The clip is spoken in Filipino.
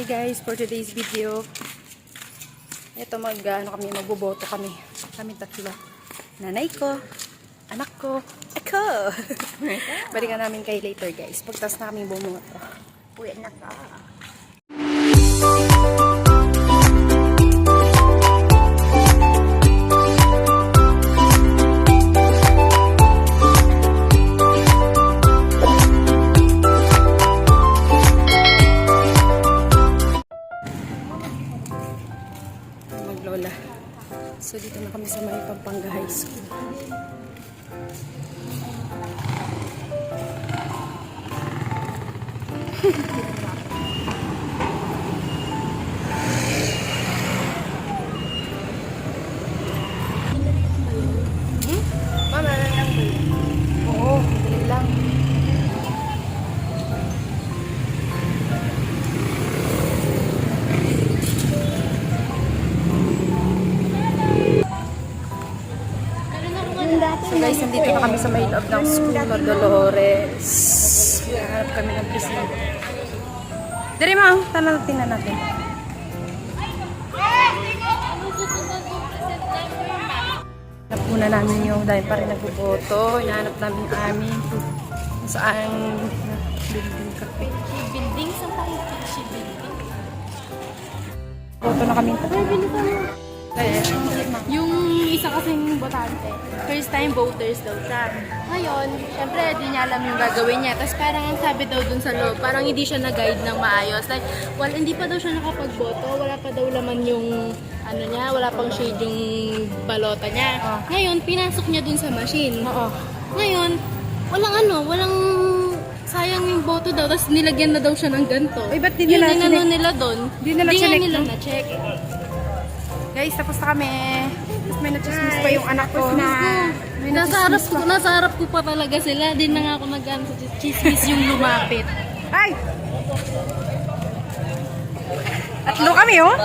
Hi guys, for today's video, ito magboboto kami. Kami tatlo. Nanay ko, anak ko, ako. Balikan namin kay later guys. Pagtas na kami bumoto. Uwi na ka. Maglola. So dito na kami sa may Pampanga High School. Mama, lang ba? Oo, madali lang. So guys, nandito na kami sa may loob ng school na Dolores. Hanap kami ng presinto. Dari ma, tanatin na natin. Hanap muna namin yung dahil pa rin nagboboto. Hinahanap namin yung amin kung saan building cafe. Building sa Paikishi building. Boto na kami. Yung isa kasing botante, first time voters daw siya. Ngayon, syempre, di niya alam yung gagawin niya. Tapos parang ang sabi daw dun sa loob, parang hindi siya na-guide ng maayos. Like, well, hindi pa daw siya nakapagboto, wala pa daw laman yung, ano niya, wala pang shade yung balota niya. Ngayon, pinasok niya dun sa machine. Ngayon, walang sayang yung boto daw, tapos nilagyan na daw siya ng ganito. Ay, ba't di nila yung inano nila doon? Di nila check, nila no? na-check. Guys, tapos na kami. Tapos may na-chismis pa yung anak ko na... Nasa harap ko pa talaga sila. Din na nga ako nag-ano sa chismis yung lumapit. Ay! Tatlo kami, oh!